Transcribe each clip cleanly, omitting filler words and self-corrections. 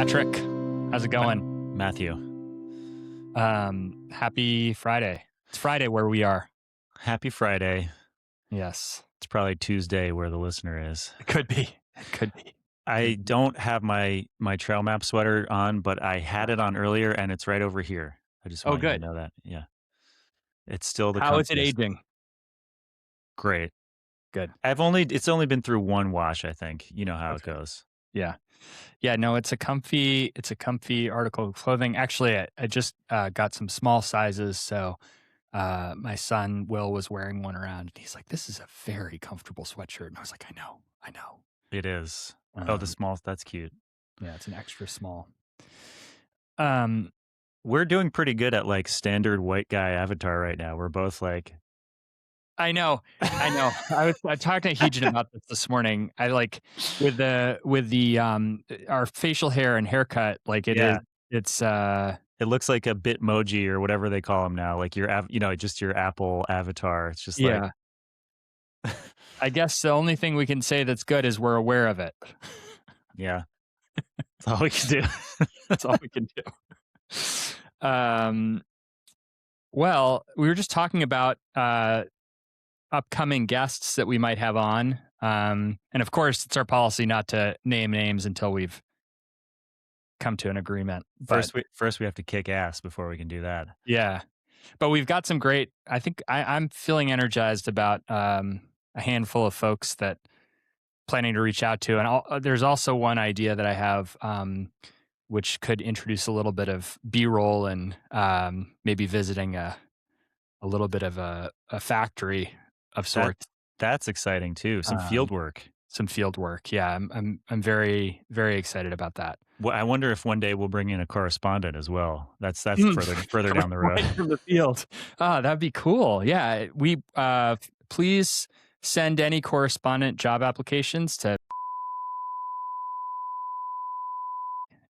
Patrick, how's it going? Matthew. Happy Friday. It's Friday where we are. Happy Friday. Yes. It's probably Tuesday where the listener is. It could be. It could be. I don't have my trail map sweater on, but I had it on earlier and it's right over here. I just want you to know that. Yeah. It's still the How is it comfiest. aging? Great. Good. It's only been through one wash, I think. You know how it goes. Yeah. Yeah, no, it's a comfy article of clothing. Actually, I just got some small sizes, so my son Will was wearing one around and he's like, "This is a very comfortable sweatshirt." And I was like, I know. It is. The small, that's cute. Yeah, it's an extra small. We're doing pretty good at like standard white guy avatar right now. We're both like, I know. I talked to Heejin about this morning. I like with the our facial hair and haircut, like it looks like a Bitmoji or whatever they call them now. Like just your Apple avatar. It's just like, I guess the only thing we can say that's good is we're aware of it. Yeah. That's all we can do. That's all we can do. Well, we were just talking about upcoming guests that we might have on. And of course, it's our policy not to name names until we've come to an agreement. First we have to kick ass before we can do that. Yeah. But we've got some great, I think I'm feeling energized about a handful of folks that planning to reach out to. And there's also one idea that I have, which could introduce a little bit of B-roll and maybe visiting a little bit of a factory of sorts. That's exciting too. Some field work. Yeah, I'm very, very excited about that. Well, I wonder if one day we'll bring in a correspondent as well. That's further down the road. Right from the field. That'd be cool. Yeah, we please send any correspondent job applications to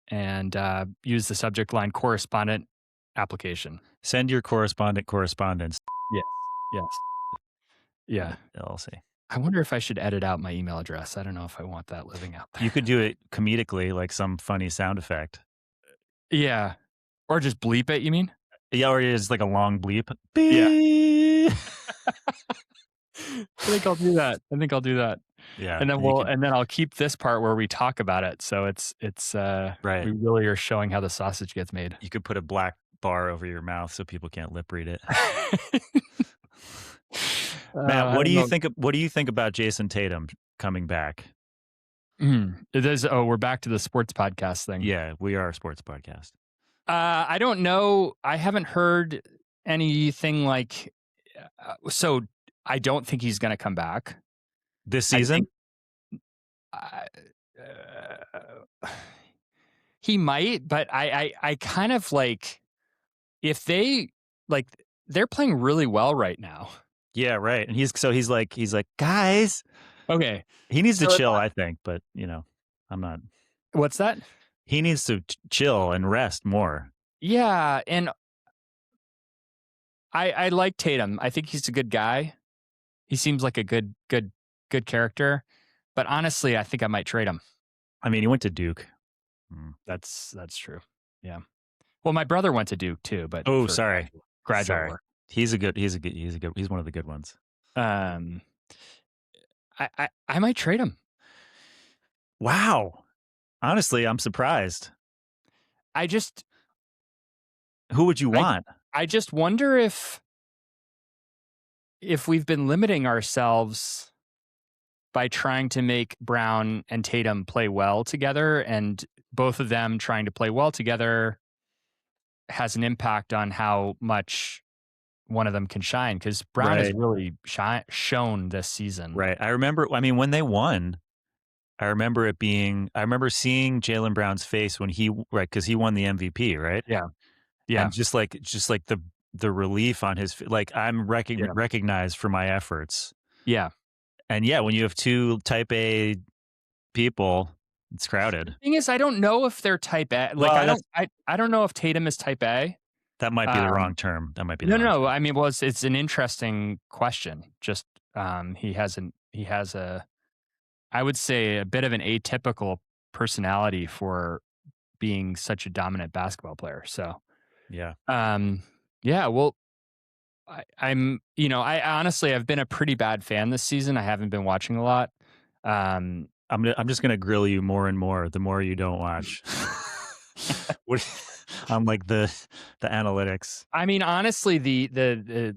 and use the subject line correspondent application. Send your correspondence. Yes. Yeah. LLC. I wonder if I should edit out my email address. I don't know if I want that living out there. You could do it comedically, like some funny sound effect. Yeah. Or just bleep it, you mean? Yeah, or it's like a long bleep. Yeah. I think I'll do that. Yeah. And then I'll keep this part where we talk about it. So it's right. We really are showing how the sausage gets made. You could put a black bar over your mouth so people can't lip read it. Matt, what do you think about Jason Tatum coming back? It is. Oh, we're back to the sports podcast thing. Yeah, we are a sports podcast. I don't know. I haven't heard anything like. So I don't think he's going to come back this season. He might, but I kind of like if they're playing really well right now. Yeah, right. And he's like, guys. Okay. He needs to chill, I think, but I'm not. What's that? He needs to chill and rest more. Yeah, and I like Tatum. I think he's a good guy. He seems like a good character. But honestly, I think I might trade him. I mean, he went to Duke. That's true. Yeah. Well, my brother went to Duke too, but sorry. Graduate work. He's one of the good ones. I might trade him. Wow. Honestly, I'm surprised. Who would you want? I just wonder if we've been limiting ourselves by trying to make Brown and Tatum play well together, and both of them trying to play well together has an impact on how much one of them can shine, because Brown has really shown this season. Right. I remember, when they won, I remember seeing Jaylen Brown's face when because he won the MVP, right? Yeah. Yeah. And just like the relief on his, like, I'm recognized for my efforts. Yeah. And yeah, when you have two type A people, it's crowded. The thing is, I don't know if they're type A. Like, I don't know if Tatum is type A. That might be the wrong term. That might be no. I mean, well, it's an interesting question. Just he has I would say a bit of an atypical personality for being such a dominant basketball player. So, Yeah. um, yeah, well, I honestly, I've been a pretty bad fan this season. I haven't been watching a lot. Um, I'm just gonna grill you more and more the more you don't watch. What on like the analytics. I mean, honestly, it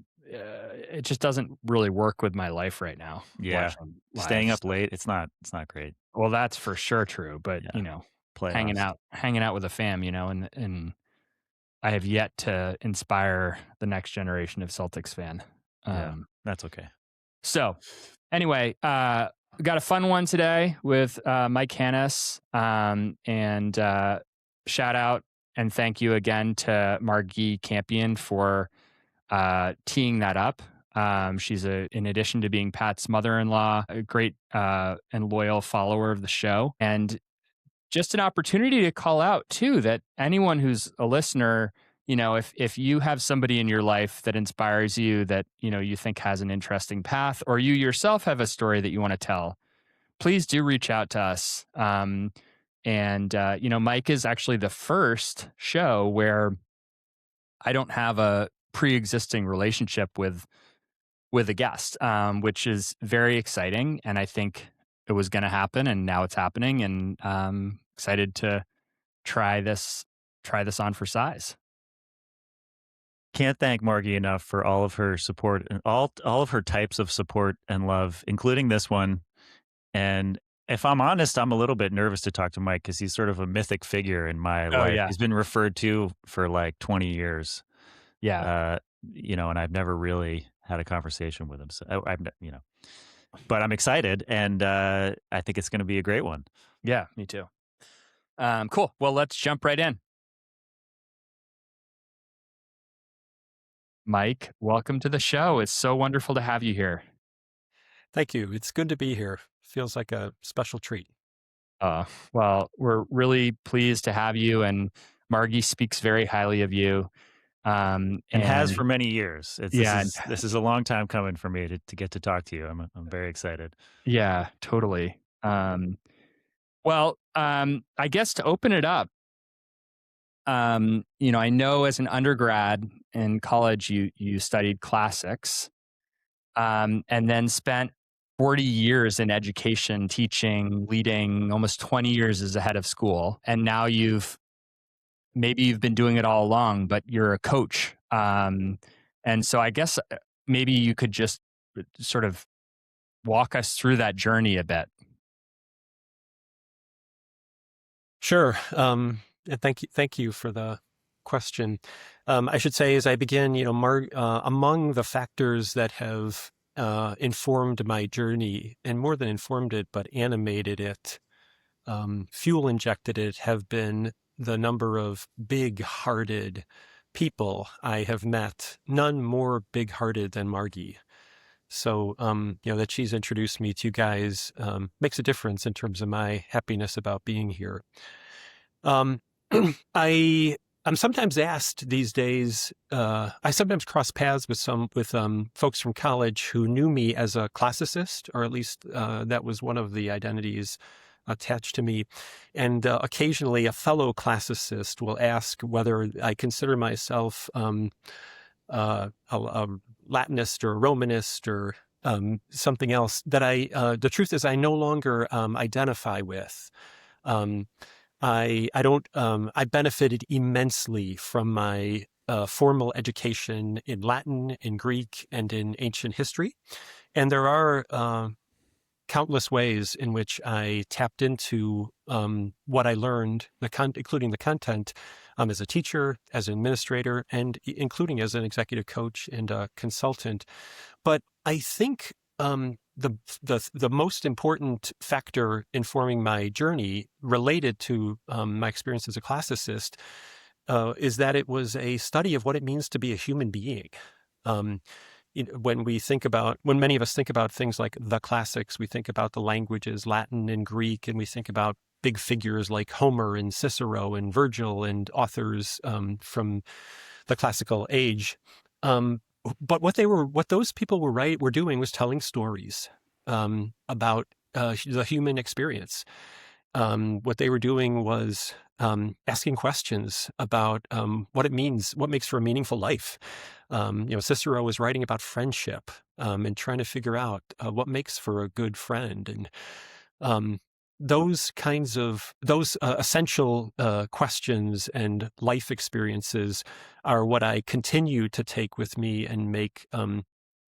just doesn't really work with my life right now Yeah. watching live. Staying up So, late, it's not great. well, that's for sure true. But Yeah. hanging Playoffs. out, hanging out with a fam, and I have yet to inspire the next generation of Celtics fan. Yeah. Um, That's okay. so anyway, we got a fun one today with Mike Hanas, and shout out and thank you again to Margie Campion for teeing that up. She's in addition to being Pat's mother-in-law, a great and loyal follower of the show, and just an opportunity to call out too that anyone who's a listener, if you have somebody in your life that inspires you, that you think has an interesting path, or you yourself have a story that you want to tell, please do reach out to us. And Mike is actually the first show where I don't have a pre-existing relationship with a guest, which is very exciting. And I think it was going to happen, and now it's happening. And excited to try this on for size. Can't thank Margie enough for all of her support and all of her types of support and love, including this one. And if I'm honest, I'm a little bit nervous to talk to Mike because he's sort of a mythic figure in my Oh life. yeah. He's been referred to for like 20 years, Yeah. uh, and I've never really had a conversation with him. So but I'm excited, and I think it's going to be a great one. Yeah, me too. Cool. Well, let's jump right in. Mike, welcome to the show. It's so wonderful to have you here. Thank you. It's good to be here. Feels like a special treat. Well, we're really pleased to have you, and Margie speaks very highly of you. And has And for many years. This yeah, is a long time coming for me to get to talk to you. I'm very excited. yeah, totally. Well, I guess to open it up, I know as an undergrad in college, you studied classics, and then spent 40 years in education, teaching, leading, almost 20 years as a head of school. And now maybe you've been doing it all along, but you're a coach. And so I guess maybe you could just sort of walk us through that journey a bit. Sure. And thank you for the question. I should say, as I begin, among the factors that have informed my journey, and more than informed it, but animated it, fuel injected it, have been the number of big-hearted people I have met. None more big-hearted than Margie. So, that she's introduced me to you guys makes a difference in terms of my happiness about being here. Um, I'm sometimes asked these days. I sometimes cross paths with folks from college who knew me as a classicist, or at least that was one of the identities attached to me. And occasionally, a fellow classicist will ask whether I consider myself a Latinist or a Romanist or something else that the truth is I no longer identify with. I don't. I benefited immensely from my formal education in Latin, in Greek, and in ancient history, and there are countless ways in which I tapped into what I learned, including the content, as a teacher, as an administrator, and including as an executive coach and a consultant. But I think the most important factor informing my journey related to my experience as a classicist is that it was a study of what it means to be a human being. When many of us think about things like the classics, we think about the languages, Latin and Greek, and we think about big figures like Homer and Cicero and Virgil and authors from the classical age. But what those people were doing was telling stories about the human experience. what they were doing was asking questions about what it means, what makes for a meaningful life. Cicero was writing about friendship and trying to figure out what makes for a good friend, and um, those essential questions and life experiences are what I continue to take with me and make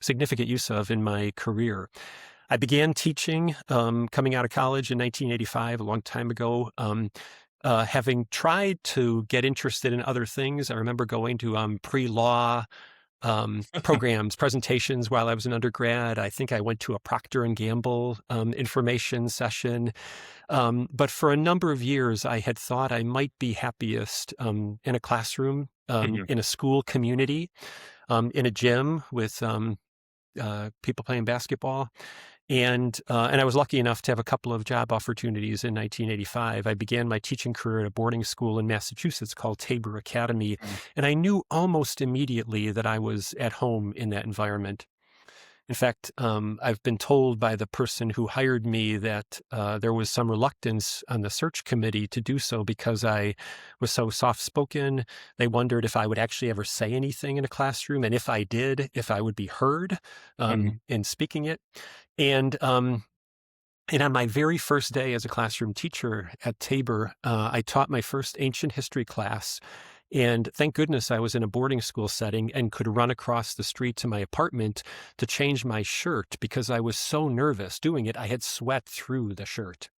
significant use of in my career. I began teaching coming out of college in 1985, a long time ago. Having tried to get interested in other things, I remember going to pre-law programs, presentations while I was an undergrad. I think I went to a Procter and Gamble information session. But for a number of years, I had thought I might be happiest in a classroom, in a school community, in a gym with people playing basketball. And I was lucky enough to have a couple of job opportunities in 1985. I began my teaching career at a boarding school in Massachusetts called Tabor Academy, and I knew almost immediately that I was at home in that environment. In fact, I've been told by the person who hired me that there was some reluctance on the search committee to do so because I was so soft-spoken. They wondered if I would actually ever say anything in a classroom, and if I did, if I would be heard in speaking it. And on my very first day as a classroom teacher at Tabor, I taught my first ancient history class. And thank goodness I was in a boarding school setting and could run across the street to my apartment to change my shirt because I was so nervous doing it. I had sweat through the shirt.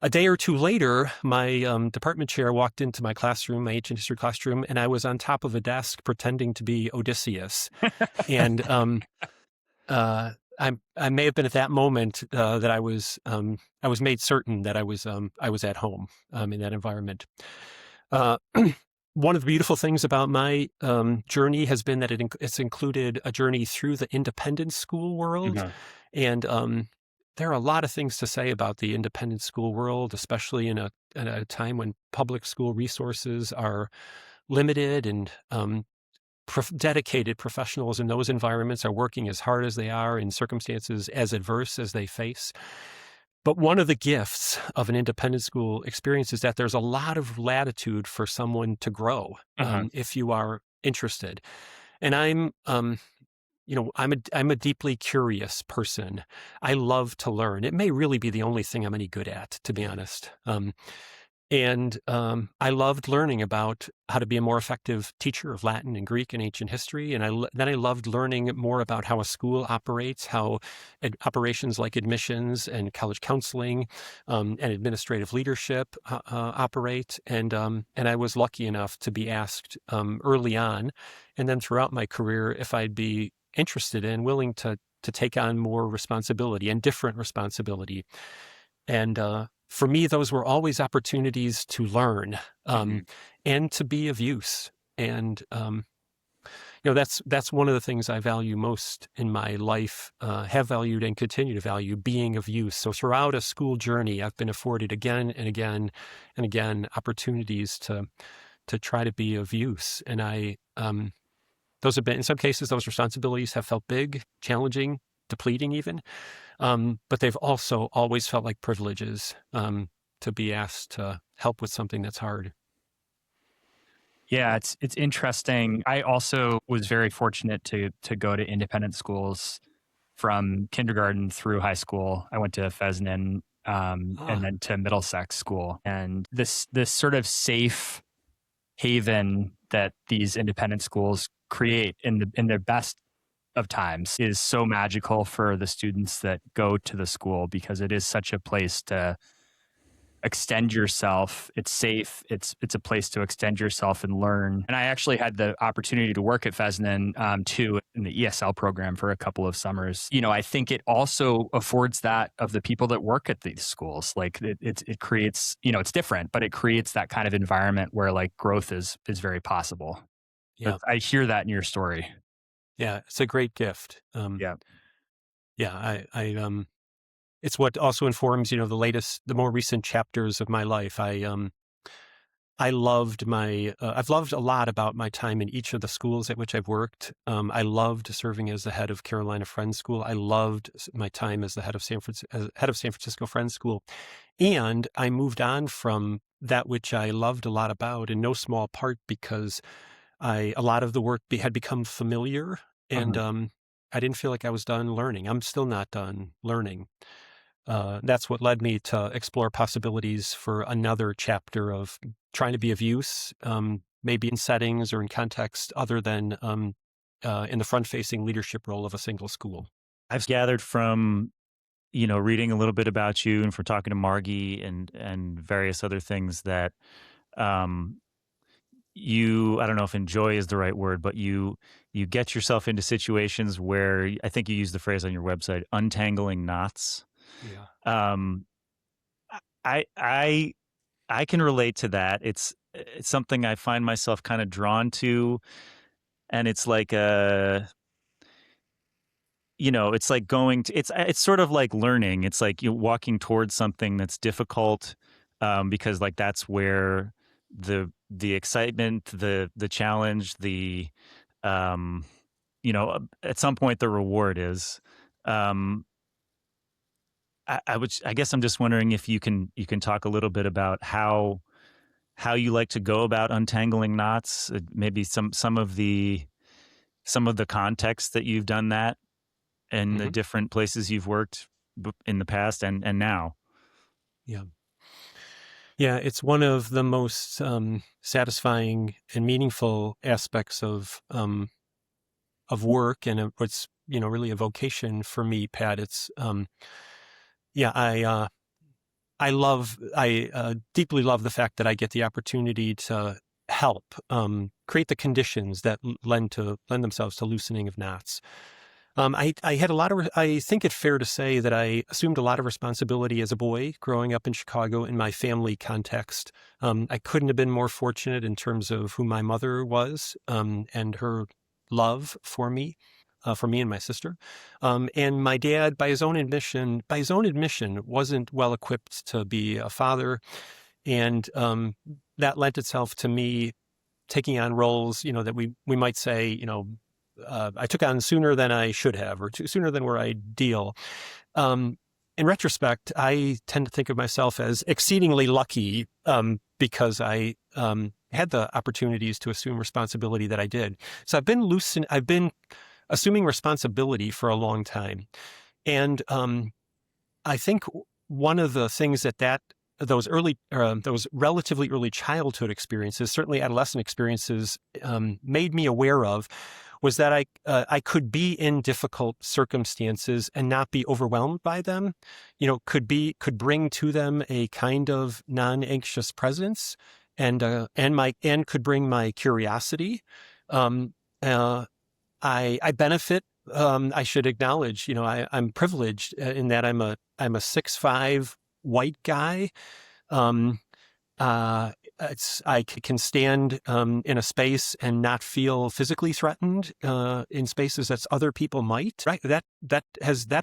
A day or two later, my department chair walked into my classroom, my ancient history classroom, and I was on top of a desk pretending to be Odysseus. And I may have been at that moment that I was made certain that I was at home in that environment. One of the beautiful things about my journey has been that it's included a journey through the independent school world, and there are a lot of things to say about the independent school world, especially in a time when public school resources are limited and dedicated professionals in those environments are working as hard as they are in circumstances as adverse as they face. But one of the gifts of an independent school experience is that there's a lot of latitude for someone to grow if you are interested. And I'm a deeply curious person. I love to learn. It may really be the only thing I'm any good at, to be honest. And I loved learning about how to be a more effective teacher of Latin and Greek and ancient history. And then I loved learning more about how a school operates, how operations like admissions and college counseling and administrative leadership operate. And I was lucky enough to be asked early on, and then throughout my career, if I'd be interested and willing to take on more responsibility and different responsibility. And for me, those were always opportunities to learn and to be of use. And that's one of the things I value most in my life, have valued and continue to value, being of use. So throughout a school journey, I've been afforded again and again and again opportunities to try to be of use. And those have been, in some cases, those responsibilities have felt big, challenging, depleting even. But they've also always felt like privileges to be asked to help with something that's hard. Yeah, it's interesting. I also was very fortunate to go to independent schools from kindergarten through high school. I went to Fesnan and then to Middlesex School, and this sort of safe haven that these independent schools create in their best of times is so magical for the students that go to the school, because it is such a place to extend yourself. It's safe. It's a place to extend yourself and learn. And I actually had the opportunity to work at Fesnan too in the ESL program for a couple of summers. I think it also affords that of the people that work at these schools. Like it creates, it's different, but it creates that kind of environment where like growth is very possible. Yeah, but I hear that in your story. Yeah, it's a great gift. Yeah. I it's what also informs, the more recent chapters of my life. I loved I've loved a lot about my time in each of the schools at which I've worked. I loved serving as the head of Carolina Friends School. I loved my time as the head of San Francisco Friends School. And I moved on from that which I loved a lot about, in no small part because a lot of the work had become familiar, and Uh-huh. I didn't feel like I was done learning. I'm still not done learning. That's what led me to explore possibilities for another chapter of trying to be of use, maybe in settings or in context other than in the front-facing leadership role of a single school. I've gathered from, reading a little bit about you and from talking to Margie and various other things that um, I don't know if enjoy is the right word, but you get yourself into situations where I think you use the phrase on your website, untangling knots. Yeah. Um, I I I can relate to that. It's something I find myself kind of drawn to, and it's like it's like going to it's sort of like learning. It's like you're walking towards something that's difficult, because like that's where the excitement, the challenge, um, at some point the reward is. Um, I guess I'm just wondering if you can talk a little bit about how you like to go about untangling knots, maybe some of the context that you've done that in the Hmm. different places you've worked in the past and now. Yeah. Yeah, it's one of the most satisfying and meaningful aspects of work, and what's really a vocation for me, Pat. It's yeah, I deeply love the fact that I get the opportunity to help create the conditions that lend themselves to loosening of knots. I had a lot of, I think it's fair to say that I assumed a lot of responsibility as a boy growing up in Chicago in my family context. I couldn't have been more fortunate in terms of who my mother was, and her love for me and my sister. And my dad, by his own admission, wasn't well equipped to be a father. And that lent itself to me taking on roles, that we might say, I took on sooner than I should have, or sooner than were ideal. Um, in retrospect, I tend to think of myself as exceedingly lucky, because I had the opportunities to assume responsibility that I did. So I've been assuming responsibility for a long time, and I think one of the things that those relatively early childhood experiences, certainly adolescent experiences, made me aware of, was that I could be in difficult circumstances and not be overwhelmed by them. Could bring to them a kind of non-anxious presence, and could bring my curiosity. Um, uh, I benefit. I should acknowledge, I'm privileged in that I'm a 6'5" white guy. Um, I can stand in a space and not feel physically threatened in spaces that other people might. Right. That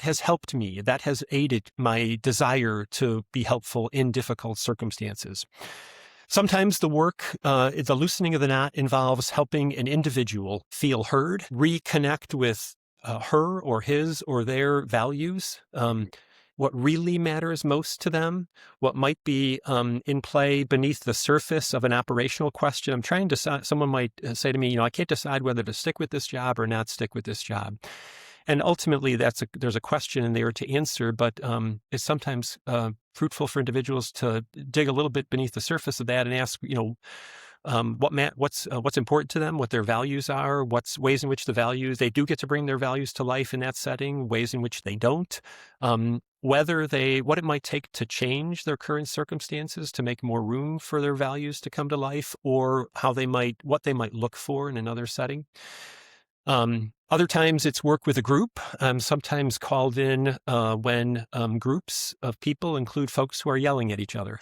has helped me. That has aided my desire to be helpful in difficult circumstances. Sometimes the loosening of the knot involves helping an individual feel heard, reconnect with her or his or their values, what really matters most to them, what might be in play beneath the surface of an operational question. I'm trying to decide, someone might say to me, I can't decide whether to stick with this job or not stick with this job. And ultimately, there's a question in there to answer, but it's sometimes fruitful for individuals to dig a little bit beneath the surface of that and ask, what's important to them, what their values are, what's ways in which they do get to bring their values to life in that setting, ways in which they don't, what it might take to change their current circumstances to make more room for their values to come to life, or what they might look for in another setting. Other times it's work with a group. I'm sometimes called in when groups of people include folks who are yelling at each other.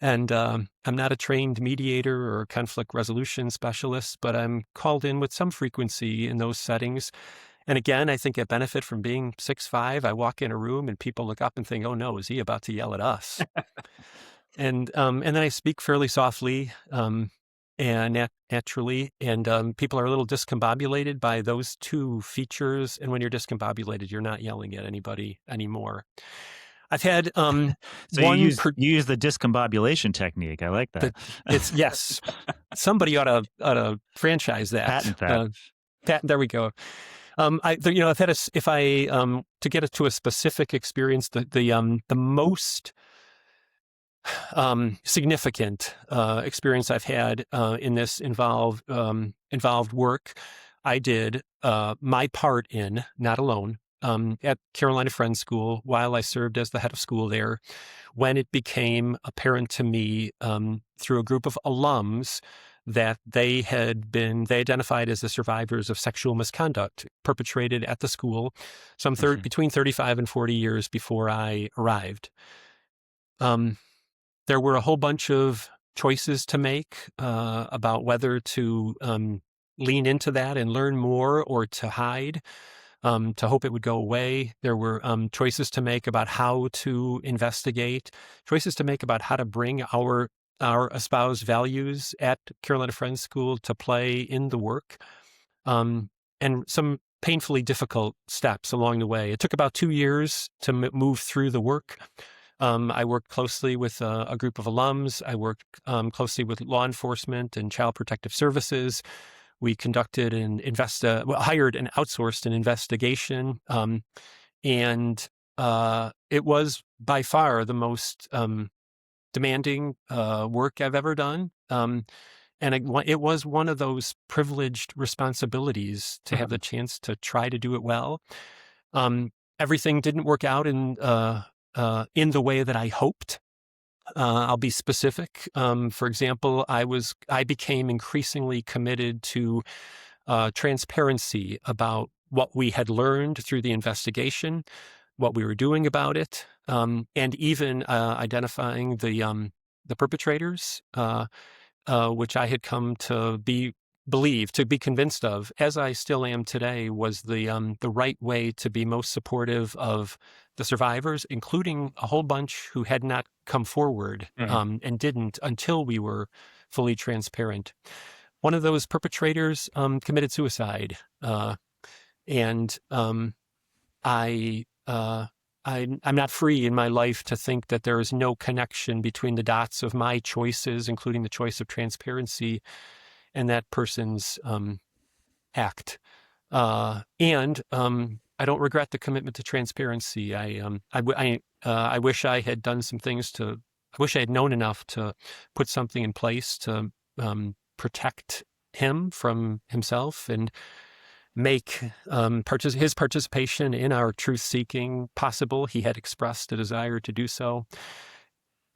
And I'm not a trained mediator or conflict resolution specialist, but I'm called in with some frequency in those settings. And again, I think I benefit from being 6'5". I walk in a room and people look up and think, oh no, is he about to yell at us? and then I speak fairly softly, and naturally, and people are a little discombobulated by those two features. And when you're discombobulated, you're not yelling at anybody anymore. I've had So you one use the discombobulation technique. I like that. It's yes. Somebody ought to franchise that. Patent that. There we go. I've had if I to get it to a specific experience, the most significant experience I've had in this involved work, I did my part in, not alone, at Carolina Friends School while I served as the head of school there, when it became apparent to me through a group of alums that they identified as the survivors of sexual misconduct perpetrated at the school between 35 and 40 years before I arrived. There were a whole bunch of choices to make about whether to lean into that and learn more, or to hide, to hope it would go away. There were choices to make about how to investigate, choices to make about how to bring our espoused values at Carolina Friends School to play in the work, and some painfully difficult steps along the way. It took about 2 years to move through the work. I worked closely with a group of alums. I worked closely with law enforcement and child protective services. We conducted hired and outsourced an investigation, and it was by far the most demanding work I've ever done. And it was one of those privileged responsibilities to have the chance to try to do it well. Everything didn't work out in the way that I hoped. I'll be specific. For example, I became increasingly committed to transparency about what we had learned through the investigation, what we were doing about it, and even identifying the perpetrators, which I had come to be convinced of, as I still am today, was the right way to be most supportive of the survivors, including a whole bunch who had not come forward and didn't until we were fully transparent. One of those perpetrators committed suicide, and I'm not free in my life to think that there is no connection between the dots of my choices, including the choice of transparency, and that person's act. And I don't regret the commitment to transparency. I wish I had done some things I wish I had known enough to put something in place to protect him from himself and make his participation in our truth-seeking possible. He had expressed a desire to do so.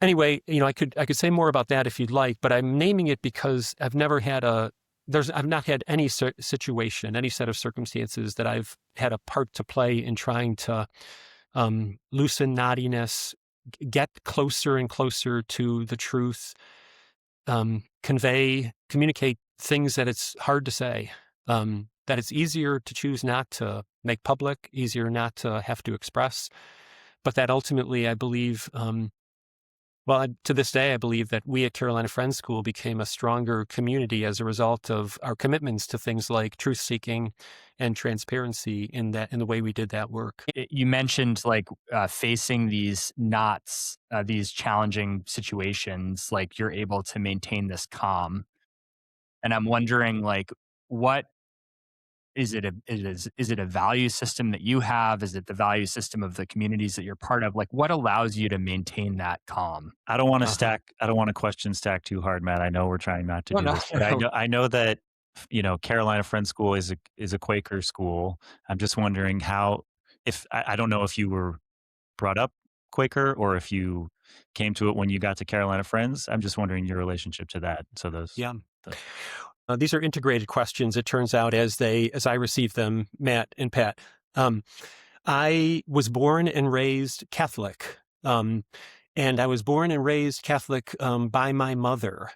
Anyway, I could say more about that if you'd like, but I'm naming it because I've not had any situation, any set of circumstances that I've had a part to play in trying to loosen knottiness, get closer and closer to the truth, communicate things that it's hard to say, that it's easier to choose not to make public, easier not to have to express, but that ultimately I believe, to this day, I believe that we at Carolina Friends School became a stronger community as a result of our commitments to things like truth-seeking and transparency in the way we did that work. You mentioned facing these knots, these challenging situations, like you're able to maintain this calm. And I'm wondering, what is it? Is it a value system that you have? Is it the value system of the communities that you're part of? What allows you to maintain that calm? I don't want to I don't want to question stack too hard, Matt. I know we're trying not to do this, but I know that Carolina Friends School is a Quaker school. I'm just wondering I don't know if you were brought up Quaker or if you came to it when you got to Carolina Friends. I'm just wondering your relationship to that. So these are integrated questions, it turns out, as I receive them, Matt and Pat. I was born and raised Catholic, and I was born and raised Catholic by my mother.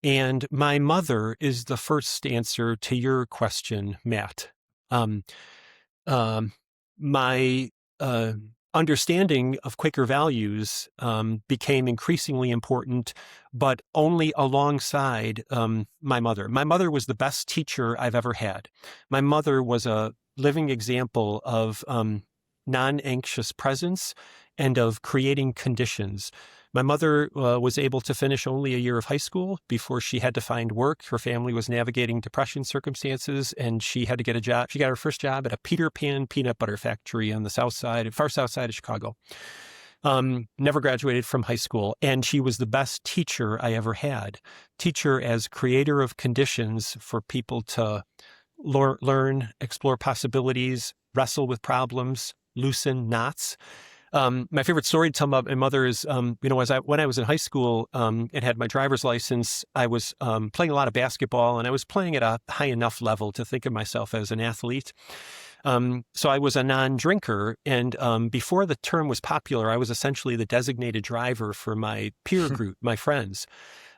And my mother is the first answer to your question, Matt. My understanding of Quaker values became increasingly important, but only alongside my mother. My mother was the best teacher I've ever had. My mother was a living example of non-anxious presence and of creating conditions. My mother was able to finish only a year of high school before she had to find work. Her family was navigating depression circumstances, and she had to get a job. She got her first job at a Peter Pan peanut butter factory on the far south side of Chicago. Never graduated from high school, and she was the best teacher I ever had. Teacher as creator of conditions for people to learn, explore possibilities, wrestle with problems, loosen knots. My favorite story to tell about my mother is, when I was in high school and had my driver's license, I was playing a lot of basketball, and I was playing at a high enough level to think of myself as an athlete. So I was a non-drinker, and before the term was popular, I was essentially the designated driver for my peer group, my friends.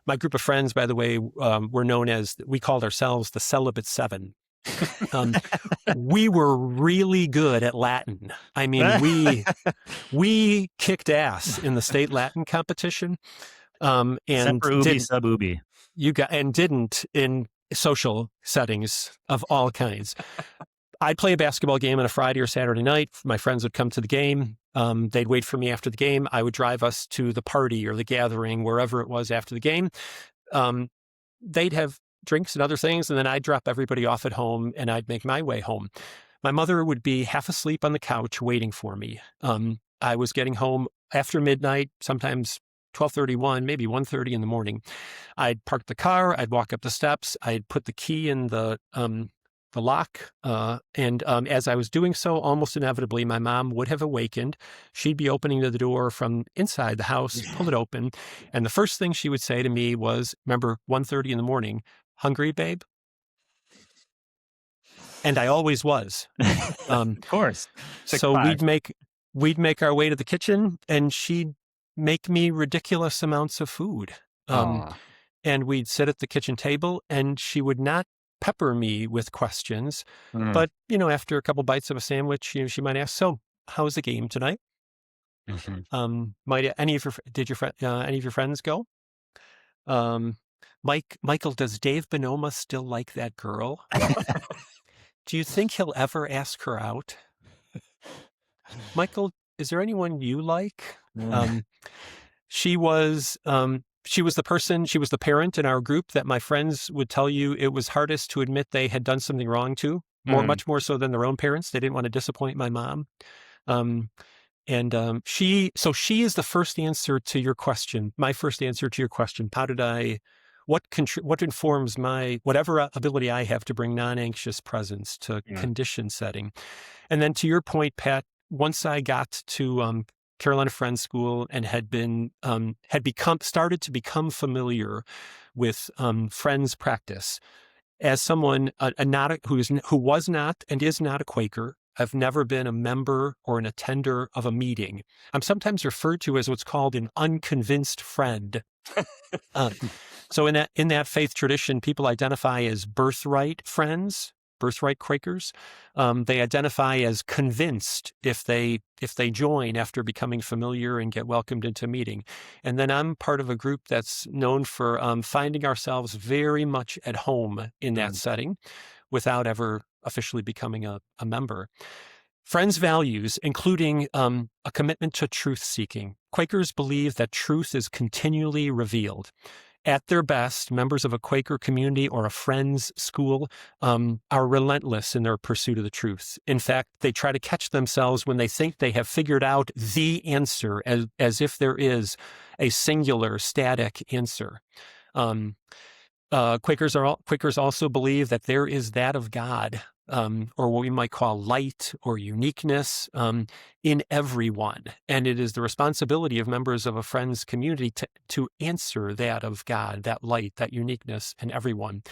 My group of friends, by the way, were known as, we called ourselves the Celibate Seven. We were really good at Latin. I mean, we kicked ass in the state Latin competition, and Semper ubi sub ubi. didn't in social settings of all kinds. I'd play a basketball game on a Friday or Saturday night. My friends would come to the game. They'd wait for me after the game. I would drive us to the party or the gathering, wherever it was after the game. They'd have drinks and other things, and then I'd drop everybody off at home, and I'd make my way home. My mother would be half asleep on the couch waiting for me. I was getting home after midnight, sometimes 12:31, maybe 1:30 in the morning. I'd park the car, I'd walk up the steps, I'd put the key in the lock, and as I was doing so, almost inevitably, my mom would have awakened. She'd be opening the door from inside the house, pull it open, and the first thing she would say to me was, remember, 1:30 in the morning, "Hungry, babe?" And I always was. Of course. So we'd make our way to the kitchen, and she'd make me ridiculous amounts of food. And we'd sit at the kitchen table, and she would not pepper me with questions. But, after a couple bites of a sandwich, she might ask, "So, how was the game tonight? Might any of your friends go? Michael, does Dave Bonoma still like that girl? Do you think he'll ever ask her out? Michael, is there anyone you like?" She was the parent in our group that my friends would tell you it was hardest to admit they had done something wrong to, much more so than their own parents. They didn't want to disappoint my mom. She is the first answer to your question, my first answer to your question. What informs whatever ability I have to bring non-anxious presence to condition setting? And then to your point, Pat, once I got to Carolina Friends School and started to become familiar with Friends practice, as someone who was not and is not a Quaker, I've never been a member or an attender of a meeting. I'm sometimes referred to as what's called an unconvinced friend. So in that faith tradition, people identify as birthright friends, birthright Quakers. They identify as convinced if they join after becoming familiar and get welcomed into a meeting. And then I'm part of a group that's known for finding ourselves very much at home in that setting without ever officially becoming a member. Friends' values, including a commitment to truth-seeking. Quakers believe that truth is continually revealed. At their best, members of a Quaker community or a Friends school are relentless in their pursuit of the truth. In fact, they try to catch themselves when they think they have figured out the answer, as if there is a singular, static answer. Quakers also believe that there is that of God, or what we might call light or uniqueness, in everyone. And it is the responsibility of members of a Friends community to answer that of God, that light, that uniqueness in everyone.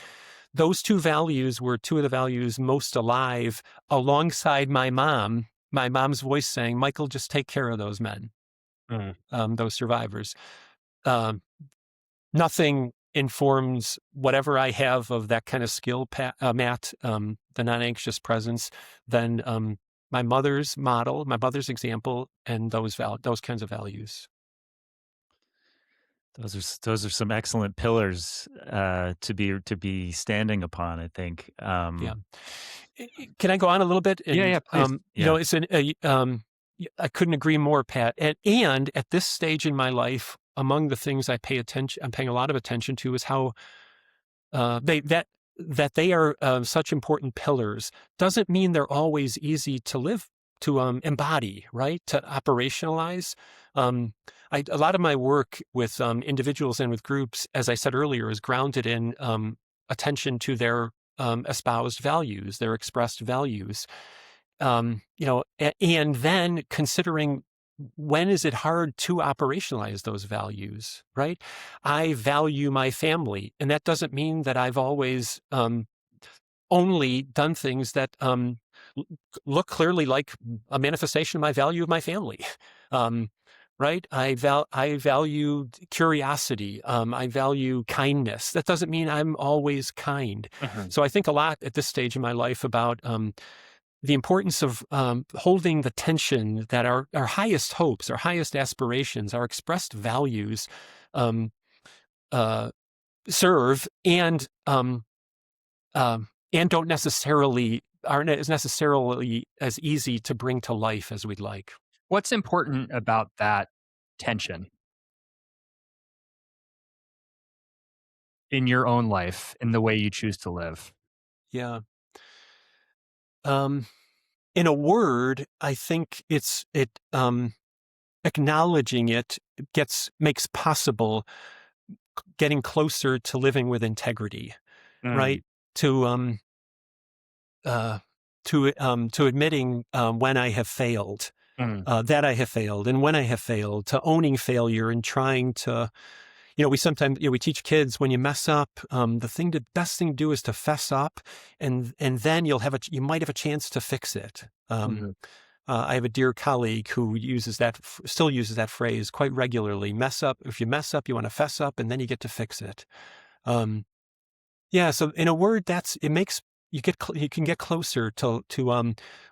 Those two values were two of the values most alive alongside my mom's voice saying, "Michael, just take care of those men, those survivors." Nothing informs whatever I have of that kind of skill, Matt, the non-anxious presence, than my mother's model, my mother's example, and those kinds of values. Those are some excellent pillars to be standing upon, I think. Yeah. Can I go on a little bit? Yeah, And yeah, please. Yeah. it's I couldn't agree more, Pat. And at this stage in my life, among the things I'm paying a lot of attention to is how they are such important pillars. Doesn't mean they're always easy to live, to embody, right? To operationalize. A lot of my work with individuals and with groups, as I said earlier, is grounded in attention to their espoused values, their expressed values. And then considering, when is it hard to operationalize those values, right? I value my family, and that doesn't mean that I've always only done things that look clearly like a manifestation of my value of my family. Right? I value curiosity. I value kindness. That doesn't mean I'm always kind. Mhm. So I think a lot at this stage in my life about the importance of holding the tension that our highest hopes, our highest aspirations, our expressed values serve and don't necessarily aren't as necessarily as easy to bring to life as we'd like. What's important about that tension in your own life, in the way you choose to live? Yeah. In a word, I think acknowledging it makes possible getting closer to living with integrity, Mm, right? To admitting when I have failed, mm, that I have failed, and when I have failed, to owning failure and trying to, we sometimes, we teach kids, when you mess up, the best thing to do is to fess up, and then you might have a chance to fix it. mhm. I have a dear colleague who still uses that phrase quite regularly. If you mess up, you want to fess up, and then you get to fix it. Yeah. So in a word, it makes you can get closer to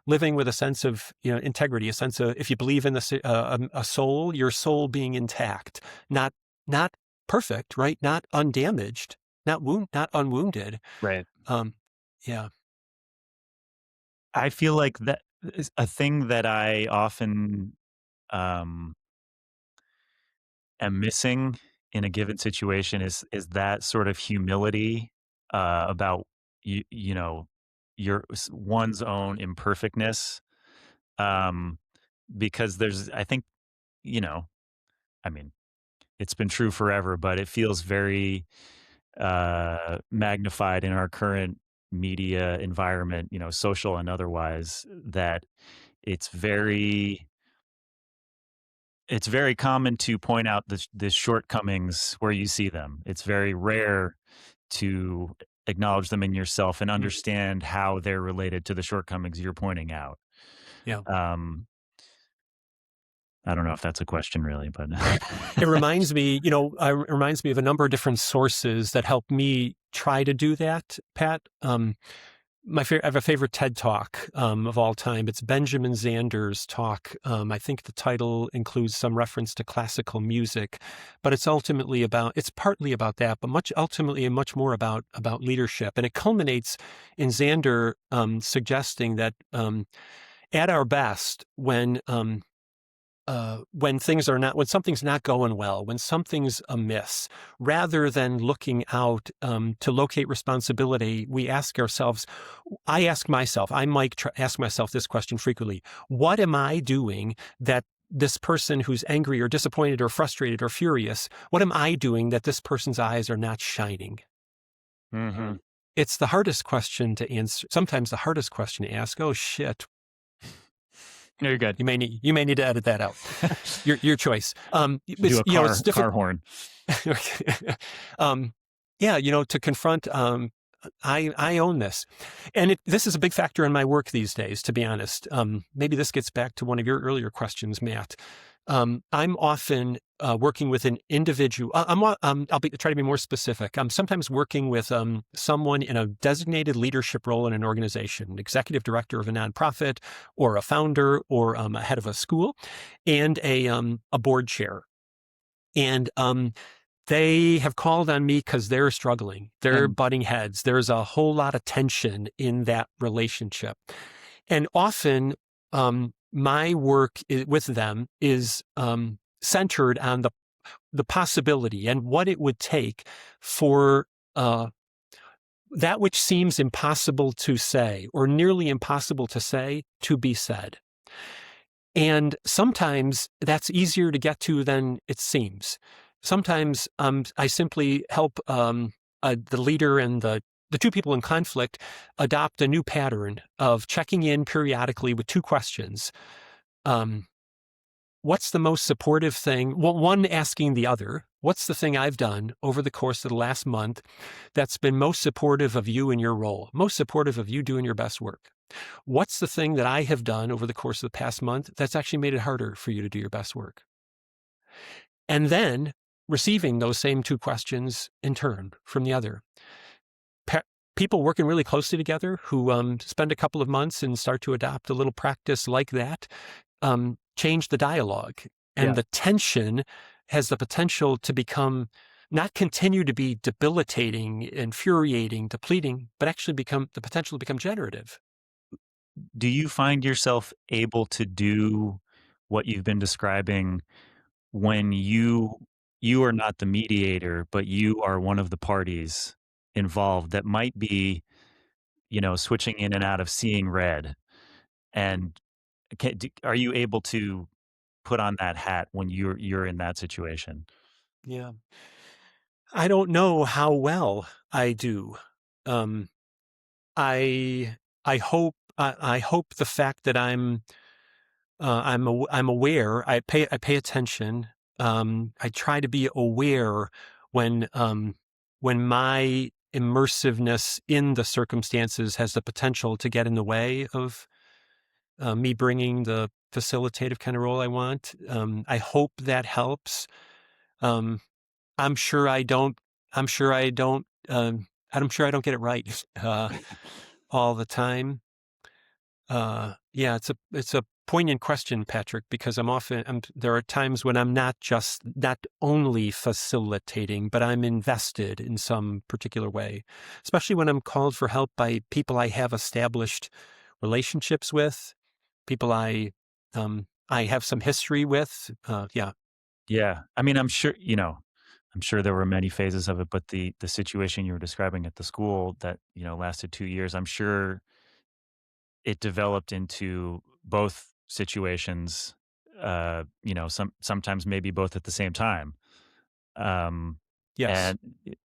living with a sense of integrity, a sense of, if you believe in a soul, your soul being intact, not perfect, right? Not undamaged, not unwounded. Right. Yeah. I feel like that is a thing that I often um, am missing in a given situation is that sort of humility about you know one's own imperfectness, um, because there's I think you know I mean it's been true forever, but it feels very magnified in our current media environment, social and otherwise, that it's very it's very common to point out the shortcomings where you see them. It's very rare to acknowledge them in yourself and Mm. understand how they're related to the shortcomings you're pointing out. Yeah. Um, I don't know if that's a question really, but It reminds me, of a number of different sources that help me try to do that, Pat. I have a favorite TED Talk of all time. It's Benjamin Zander's talk. I think the title includes some reference to classical music, but it's partly about that, but much more about leadership. And it culminates in Zander suggesting that at our best, when something's not going well, when something's amiss, rather than looking out to locate responsibility, I ask myself, ask myself this question frequently: what am I doing that this person who's angry or disappointed or frustrated or furious, what am I doing that this person's eyes are not shining? hmm It's the hardest question to answer. Sometimes the hardest question to ask. Oh shit. No, you're good. You may need to edit that out. Your choice. do a It's car difficult. horn. To confront. I own this, and this is a big factor in my work these days. To be honest, maybe this gets back to one of your earlier questions, Matt. I'm often working with an individual. Try to be more specific. I'm sometimes working with someone in a designated leadership role in an organization, an executive director of a nonprofit, or a founder, or a head of a school, and a board chair. And they have called on me because they're struggling. They're butting heads. There's a whole lot of tension in that relationship. And often my work with them is centered on the possibility and what it would take for that which seems impossible to say or nearly impossible to say to be said. And sometimes that's easier to get to than it seems. Sometimes I simply help the leader and the two people in conflict adopt a new pattern of checking in periodically with two questions. What's the most supportive thing? Well, one asking the other, what's the thing I've done over the course of the last month that's been most supportive of you in your role, most supportive of you doing your best work? What's the thing that I have done over the course of the past month that's actually made it harder for you to do your best work? And then receiving those same two questions in turn from the other. People working really closely together who spend a couple of months and start to adopt a little practice like that change the dialogue. And the tension has the potential to become, not continue to be debilitating, infuriating, depleting, but actually become the potential to become generative. Do you find yourself able to do what you've been describing when you are not the mediator, but you are one of the parties involved that might be, switching in and out of seeing red? And are you able to put on that hat when you're in that situation? Yeah. I don't know how well I do. I hope the fact that I'm aware. I pay attention. I try to be aware when my immersiveness in the circumstances has the potential to get in the way of me bringing the facilitative kind of role I want. I hope that helps. I'm sure I don't. I'm sure I don't. I'm sure I don't get it right all the time. Yeah, it's a poignant question, Patrick, because there are times when I'm not only facilitating, but I'm invested in some particular way, especially when I'm called for help by people I have established relationships with, people I have some history with. Yeah. Yeah. I mean, I'm sure, I'm sure there were many phases of it, but the situation you were describing at the school that, lasted 2 years, I'm sure it developed into both situations, sometimes maybe both at the same time. Yes. And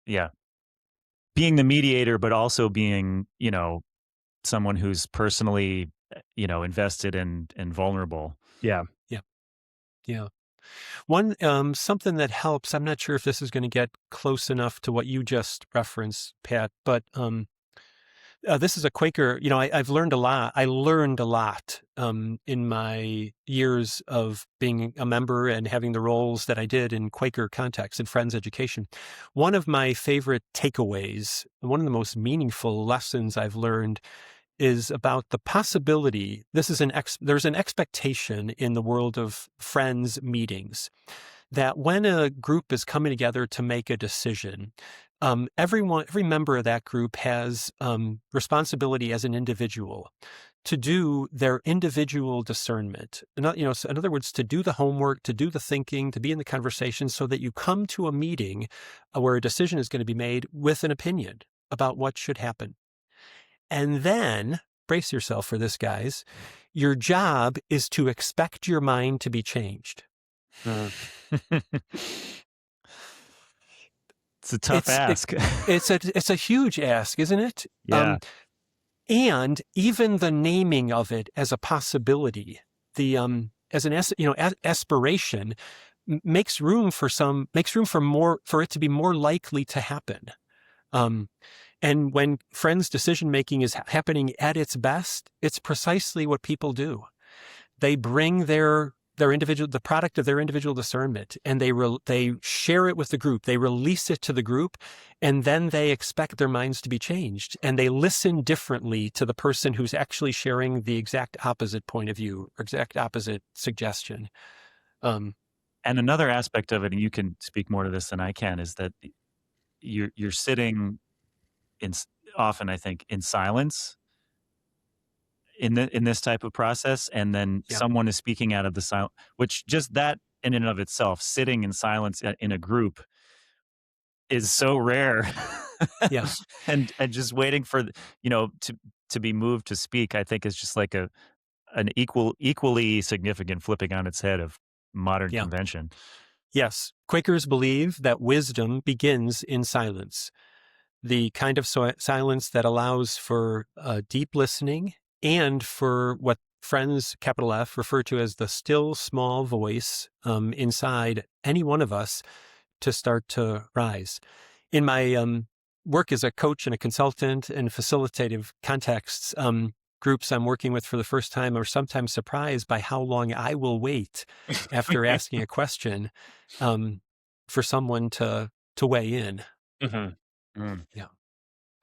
yeah, being the mediator, but also being, someone who's personally, invested and vulnerable. Yeah. Yeah. Yeah. One, something that helps, I'm not sure if this is going to get close enough to what you just referenced, Pat, but this is a Quaker, I've learned a lot. I learned a lot in my years of being a member and having the roles that I did in Quaker context and Friends education. One of my favorite takeaways, one of the most meaningful lessons I've learned is about the possibility. There's an expectation in the world of Friends meetings that when a group is coming together to make a decision, every member of that group has responsibility as an individual to do their individual discernment. So in other words, to do the homework, to do the thinking, to be in the conversation, so that you come to a meeting where a decision is going to be made with an opinion about what should happen. And then, brace yourself for this, guys, your job is to expect your mind to be changed. It's a tough ask. It's a huge ask, isn't it? Yeah. And even the naming of it as a possibility, as an aspiration, makes room for it to be more likely to happen. And when Friends decision making is happening at its best, it's precisely what people do. They bring their the product of their individual discernment, and they share it with the group. They release it to the group, and then they expect their minds to be changed, and they listen differently to the person who's actually sharing the exact opposite point of view, or exact opposite suggestion. And another aspect of it, and you can speak more to this than I can, is that you're sitting often, I think, in silence in this type of process, and then someone is speaking out of the silence, which just that in and of itself, sitting in silence in a group, is so rare. Yeah. and just waiting for to be moved to speak, I think, is just like an equally significant flipping on its head of modern convention. Yes. Quakers believe that wisdom begins in silence, the kind of silence that allows for deep listening and for what friends, capital F, refer to as the still small voice inside any one of us to start to rise. In my work as a coach and a consultant in facilitative contexts, groups I'm working with for the first time are sometimes surprised by how long I will wait after asking a question for someone to weigh in. Mm-hmm. Mm. Yeah.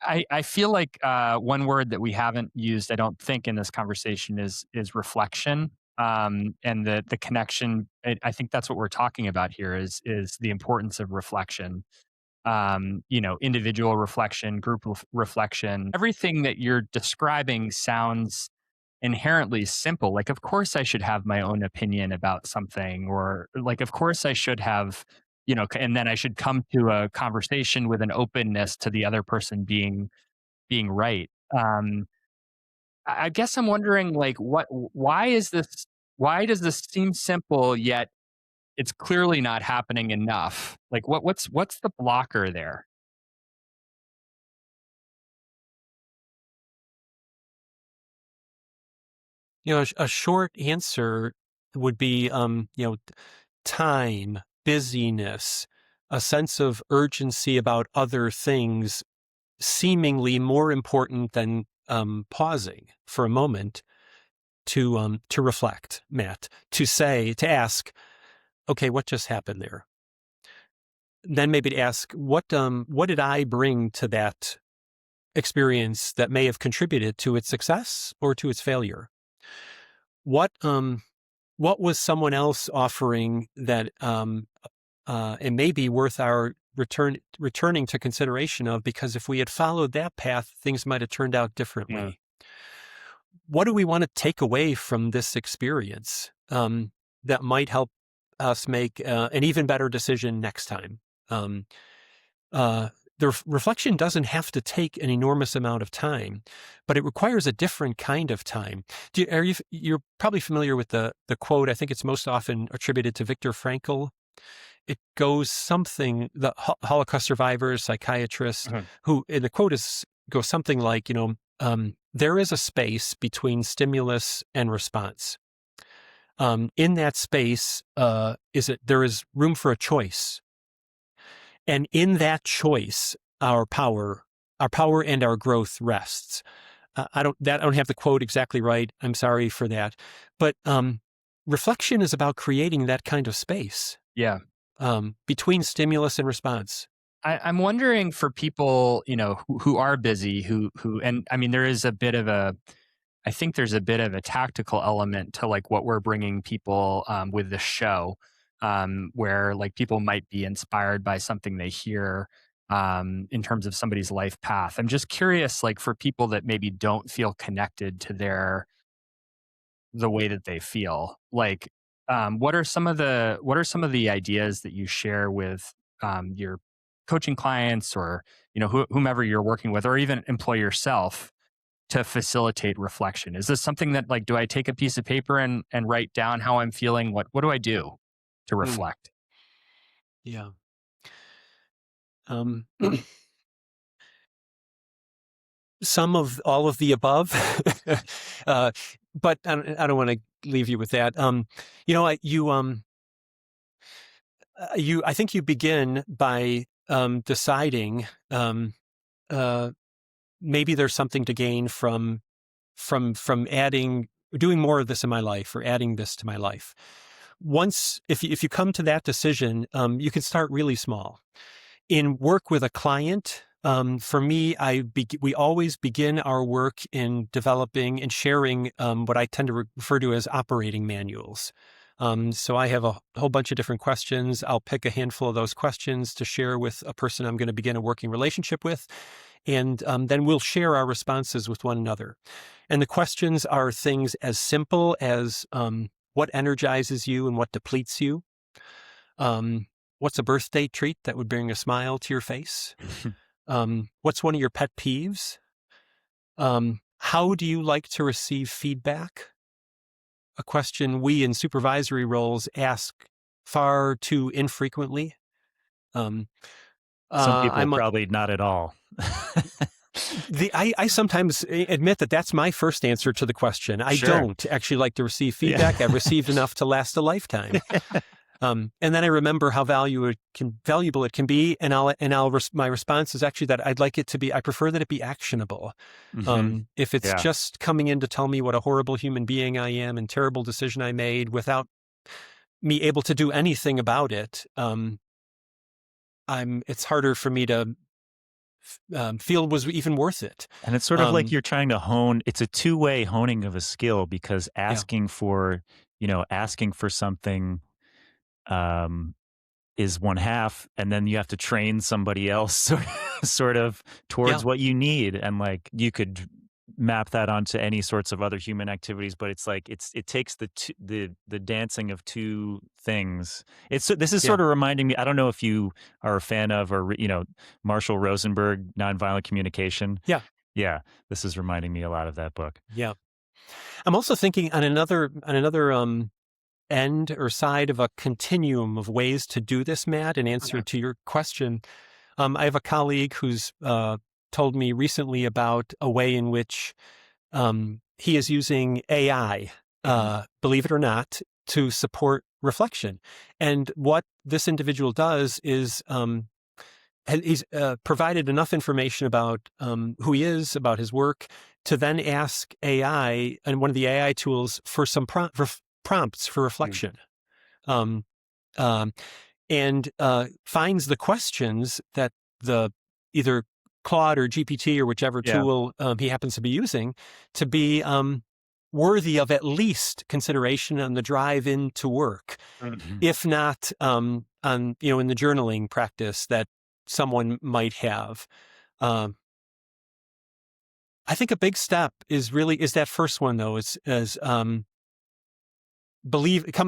I feel like one word that we haven't used, I don't think, in this conversation is reflection, and the connection. I think that's what we're talking about here is the importance of reflection. Individual reflection, group reflection. Everything that you're describing sounds inherently simple. Like, of course, I should have my own opinion about something, or like, of course, I should have, and then I should come to a conversation with an openness to the other person being right. I guess I'm wondering, like, why does this seem simple yet it's clearly not happening enough? Like, what's the blocker there? A short answer would be, time, busyness, a sense of urgency about other things, seemingly more important than pausing for a moment to reflect, Matt, to ask, okay, what just happened there? Then maybe to ask, what did I bring to that experience that may have contributed to its success or to its failure? What was someone else offering that it may be worth our returning to consideration of, because if we had followed that path, things might have turned out differently. What do we want to take away from this experience that might help us make an even better decision next time? The reflection doesn't have to take an enormous amount of time, but it requires a different kind of time. You're probably familiar with the quote. I think it's most often attributed to Viktor Frankl. It goes something, the Holocaust survivor, psychiatrist, who, and the quote goes something like, there is a space between stimulus and response. In that space, there is room for a choice. And in that choice, our power and our growth rests. I don't have the quote exactly right. I'm sorry for that. But reflection is about creating that kind of space. Yeah. Between stimulus and response. I'm wondering, for people, who are busy, and I mean, there's a bit of a tactical element to, like, what we're bringing people with the show, where, like, people might be inspired by something they hear in terms of somebody's life path. I'm just curious, like, for people that maybe don't feel connected to the way that they feel, like, what are some of the ideas that you share with your coaching clients, or whomever you're working with, or even employ yourself, to facilitate reflection? Is this something that, like, do I take a piece of paper and write down how I'm feeling? What do I do to reflect? Yeah. Some of all of the above, but I don't want to leave you with that. I think you begin by deciding maybe there's something to gain from doing more of this in my life, or adding this to my life. if you come to that decision, you can start really small. In work with a client, for me, we always begin our work in developing and sharing what I tend to refer to as operating manuals. So I have a whole bunch of different questions. I'll pick a handful of those questions to share with a person I'm going to begin a working relationship with. And then we'll share our responses with one another. And the questions are things as simple as what energizes you and what depletes you. What's a birthday treat that would bring a smile to your face? What's one of your pet peeves? How do you like to receive feedback? A question we in supervisory roles ask far too infrequently. Some people probably not at all. I sometimes admit that that's my first answer to the question. I Sure. don't actually like to receive feedback. I've received enough to last a lifetime. And then I remember how valuable it can be, and my response is actually that I'd like it to be. I prefer that it be actionable. If it's just coming in to tell me what a horrible human being I am and terrible decision I made without me able to do anything about it, it's harder for me to feel was even worth it. And it's sort of like you're trying to hone. It's a two-way honing of a skill, because asking for something is one half, and then you have to train somebody else sort of towards what you need. And like, you could map that onto any sorts of other human activities, but it's like, it takes the dancing of two things. This is sort of reminding me, I don't know if you are a fan of, or, Marshall Rosenberg, Nonviolent Communication. Yeah. This is reminding me a lot of that book. Yeah. I'm also thinking on another end or side of a continuum of ways to do this, Matt, in answer to your question. I have a colleague who's told me recently about a way in which he is using AI, believe it or not, to support reflection. And what this individual does is he's provided enough information about who he is, about his work, to then ask AI and one of the AI tools for some prompts for reflection, and finds the questions that the either Claude or GPT or whichever tool he happens to be using to be worthy of at least consideration on the drive into work, if not in the journaling practice that someone might have. I think a big step is that first one, though, is coming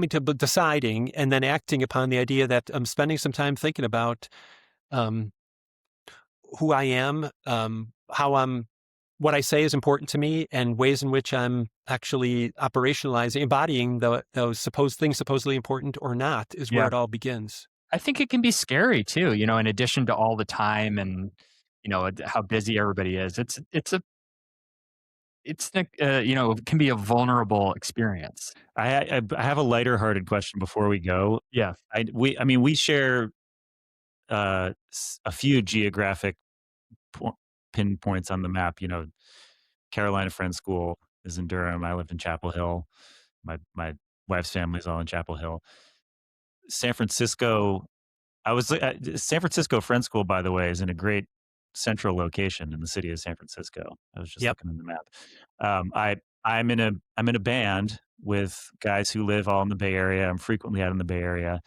to deciding and then acting upon the idea that I'm spending some time thinking about who I am, what I say is important to me, and ways in which I'm actually embodying those things supposedly important or not, is where it all begins. I think it can be scary too, in addition to all the time and, how busy everybody is. It can be a vulnerable experience. I have a lighter-hearted question before we go. Yeah. We share a few geographic pinpoints on the map. Carolina Friends School is in Durham. I live in Chapel Hill. My wife's family is all in Chapel Hill. San Francisco Friends School, by the way, is in a great central location in the city of San Francisco. I was just looking on the map. I'm in a band with guys who live all in the Bay Area. I'm frequently out in the Bay Area.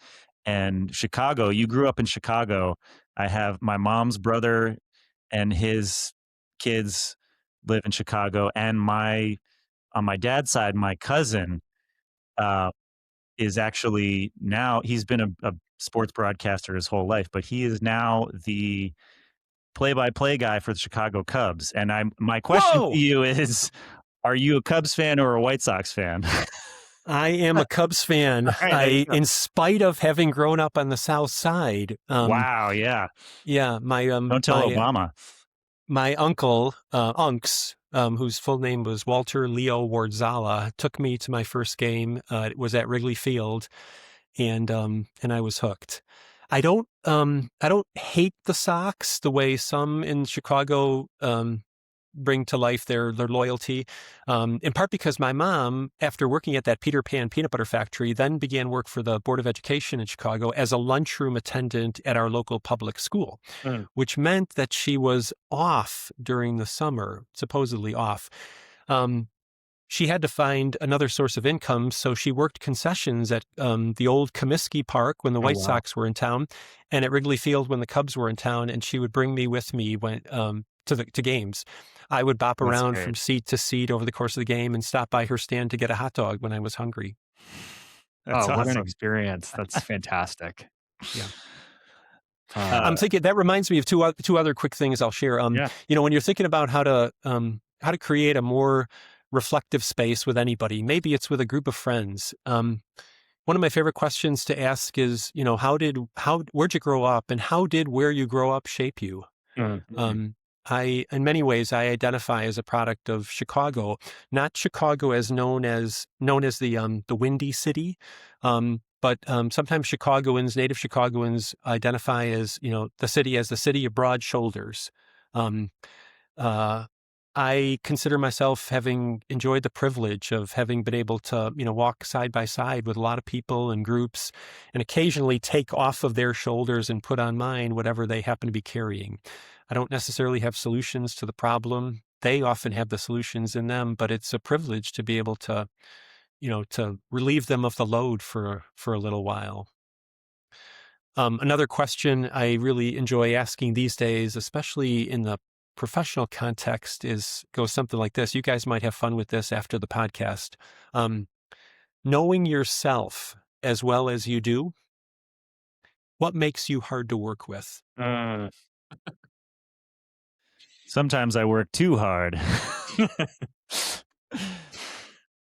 And Chicago, you grew up in Chicago. I have my mom's brother and his kids live in Chicago. And on my dad's side, my cousin is actually now, he's been a sports broadcaster his whole life, but he is now the play-by-play guy for the Chicago Cubs. And my question to you is, are you a Cubs fan or a White Sox fan? I am a Cubs fan. In spite of having grown up on the South Side. Wow, yeah. Yeah, don't tell Obama. My uncle, Unks, whose full name was Walter Leo Wardzala, took me to my first game. It was at Wrigley Field, and I was hooked. I don't hate the Sox the way some in Chicago bring to life their loyalty. In part because my mom, after working at that Peter Pan peanut butter factory, then began work for the Board of Education in Chicago as a lunchroom attendant at our local public school, which meant that she was off during the summer, supposedly off. She had to find another source of income, so she worked concessions at the old Comiskey Park when the White Sox were in town, and at Wrigley Field when the Cubs were in town. And she would bring me with me when to games. I would bop around from seat to seat over the course of the game and stop by her stand to get a hot dog when I was hungry. That's awesome. What an experience! That's fantastic. Yeah. I'm thinking that reminds me of two other quick things I'll share. When you're thinking about how to create a more reflective space with anybody, maybe it's with a group of friends. One of my favorite questions to ask is, where'd you grow up, and how did where you grow up shape you? Mm-hmm. In many ways, I identify as a product of Chicago, not Chicago as known as the Windy City, but sometimes native Chicagoans identify as the city of broad shoulders. I consider myself having enjoyed the privilege of having been able to, walk side by side with a lot of people and groups, and occasionally take off of their shoulders and put on mine whatever they happen to be carrying. I don't necessarily have solutions to the problem. They often have the solutions in them, but it's a privilege to be able to, to relieve them of the load for a little while. Another question I really enjoy asking these days, especially in the professional context, goes something like this. You guys might have fun with this after the podcast. Knowing yourself as well as you do, what makes you hard to work with? Sometimes I work too hard.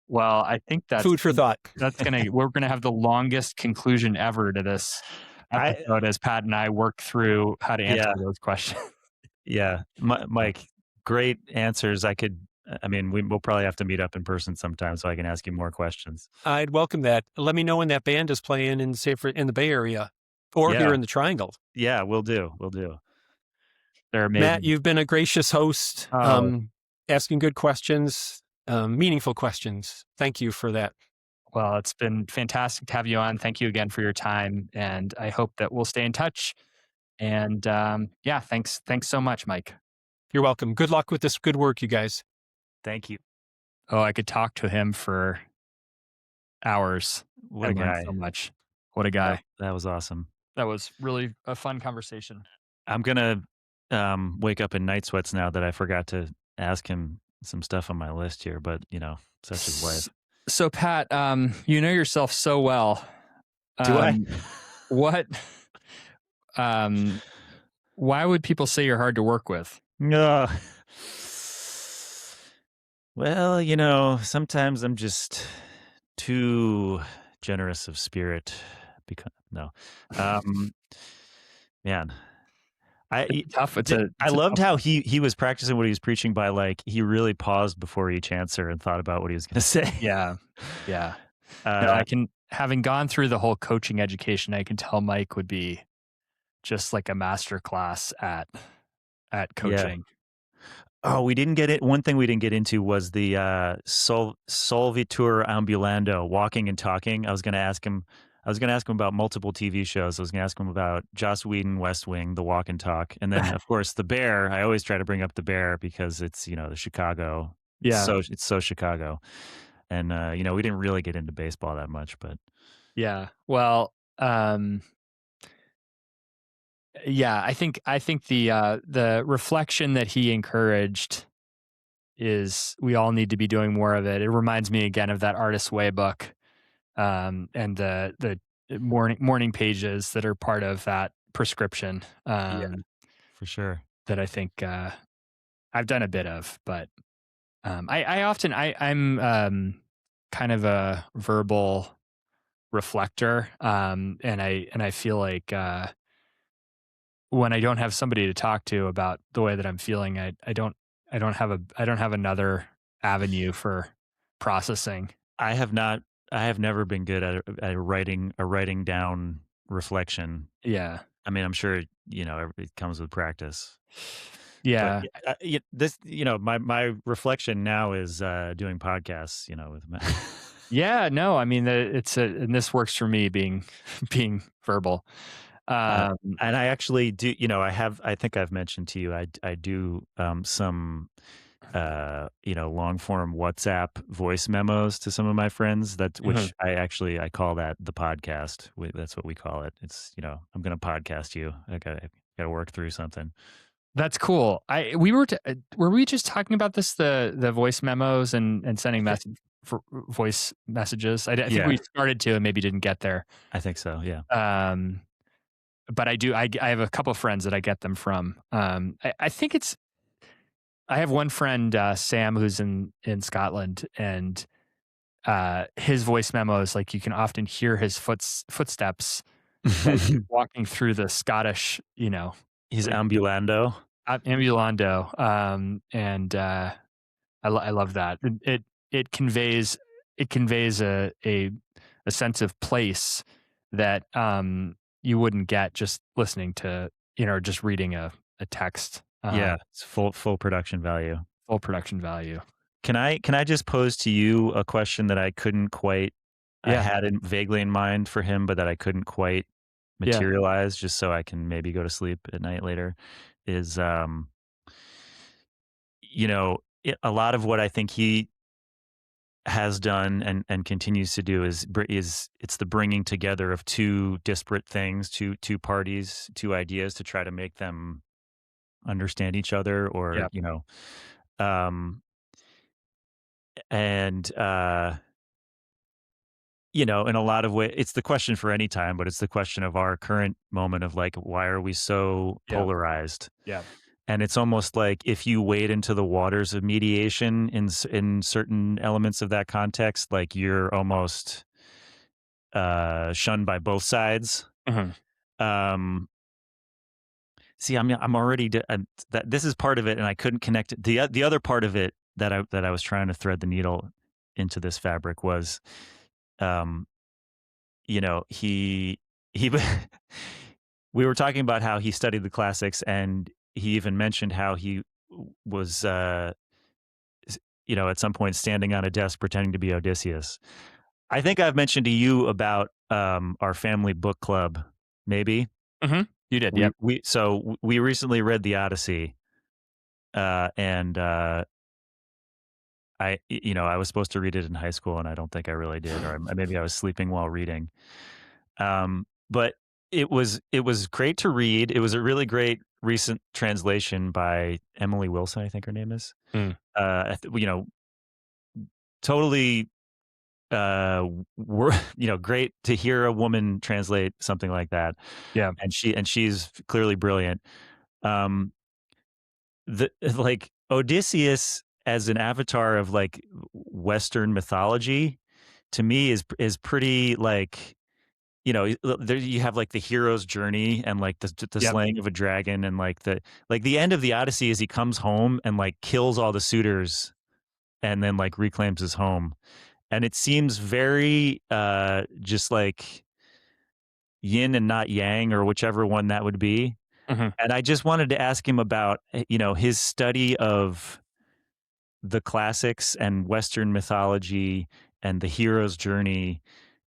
Well, I think that's food for thought. We're gonna have the longest conclusion ever to this episode as Pat and I work through how to answer those questions. Yeah, Mike, great answers. We'll probably have to meet up in person sometime so I can ask you more questions. I'd welcome that. Let me know when that band is playing in the Bay Area or here in the Triangle. Yeah, we'll do. They're amazing. Matt, you've been a gracious host, asking good questions, meaningful questions. Thank you for that. Well, it's been fantastic to have you on. Thank you again for your time, and I hope that we'll stay in touch. And thanks so much, Mike. You're welcome. Good luck with this good work, you guys. Thank you. Oh, I could talk to him for hours. What a guy. So much. What a guy. That was awesome. That was really a fun conversation. I'm going to wake up in night sweats now that I forgot to ask him some stuff on my list here, but such is life. So Pat, you know yourself so well. Do I? What... why would people say you're hard to work with? Well, sometimes I'm just too generous of spirit. Man, it's tough. I loved how he was practicing what he was preaching by he really paused before each answer and thought about what he was going to say. Yeah. Having gone through the whole coaching education, I can tell Mike would be just like a master class at coaching. Oh, we didn't get it. One thing we didn't get into was the solvitur ambulando, walking and talking. I was going to ask him about multiple TV shows. I was going to ask him about Joss Whedon, West Wing, The Walk and Talk, and then of course the Bear. I always try to bring up the Bear because it's the Chicago. Yeah, it's so Chicago, and we didn't really get into baseball that much, but yeah. Well, I think the reflection that he encouraged is we all need to be doing more of it. It reminds me again of that Artist's Way book, and the morning pages that are part of that prescription. For sure. That I think I've done a bit of, but I'm kind of a verbal reflector, and I feel like when I don't have somebody to talk to about the way that I'm feeling, I don't have another avenue for processing. I have never been good at writing down reflection. Yeah. I mean, I'm sure, it comes with practice. But Yeah. this, my reflection now is doing podcasts, with my Yeah, no, I mean, and this works for me being being verbal. Uh, Um, and I actually do, I think I've mentioned to you, I do some, long form WhatsApp voice memos to some of my friends mhm. which I call that the podcast. That's what we call it. It's, I'm going to podcast you. I gotta work through something. That's cool. Were we just talking about this, the voice memos and I sending think, for voice messages? I think yeah, we started to and maybe didn't get there. I think so. Yeah. Um, but I have a couple of friends that I get them from. I think I have one friend, Sam, who's in Scotland, and his voice memos, like you can often hear his footsteps as he's walking through the Scottish, He's like ambulando. ambulando, and I love that. It conveys a sense of place that you wouldn't get just listening to just reading a text. Yeah. It's full production value. Full production value. Can I just pose to you a question that I Yeah, had it vaguely in mind for him, but that I couldn't quite yeah, materialize, just so I can maybe go to sleep at night later, is, a lot of what I think he has done and continues to do is it's the bringing together of two disparate things, two parties, two ideas to try to make them understand each other, or, yeah. um, and, in a lot of ways, it's the question for any time, but it's the question of our current moment of like, why are we so Yeah, polarized? yeah. And it's almost like if you wade into the waters of mediation in certain elements of that context, like you're almost shunned by both sides. Mhm. Um, See, I'm already that this is part of it, and I couldn't connect it. The other part of it that I was trying to thread the needle into this fabric was, um, he we were talking about how he studied the classics, and he even mentioned how he was, at some point standing on a desk pretending to be Odysseus. I think I've mentioned to you about our family book club. Maybe Mhm. You did, yep. we recently read the Odyssey, and I was supposed to read it in high school, and I don't think I really did, or maybe I was sleeping while reading. But it was great to read. It was a really great recent translation by Emily Wilson, I think her name is. Mm. Totally, great to hear a woman translate something like that, Yeah. and she's clearly brilliant. Um, the like Odysseus as an avatar of like Western mythology to me is pretty like, there you have like the hero's journey and like the Yep. slaying of a dragon, and like the end of the Odyssey is he comes home and like kills all the suitors and then like reclaims his home. And it seems very just like yin and not yang, or whichever one that would be. Mhm. And I just wanted to ask him about, his study of the classics and Western mythology and the hero's journey,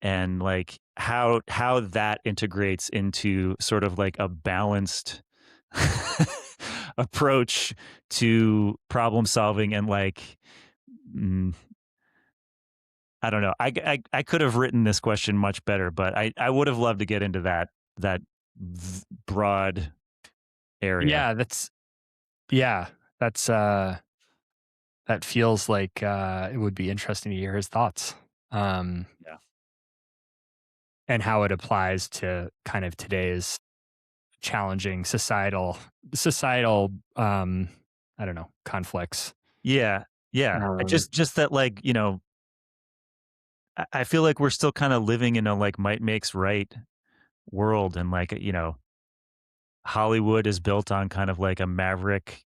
and like how that integrates into sort of like a balanced approach to problem solving, and like, mm, I don't know. I could have written this question much better, but I would have loved to get into that broad area. Yeah, yeah, that's, that feels like, it would be interesting to hear his thoughts, um, Yeah. and how it applies to kind of today's challenging societal, I don't know, conflicts. Yeah. Yeah. Um, Just that, like, I feel like we're still kind of living in a like might makes right world, and like, Hollywood is built on kind of like a maverick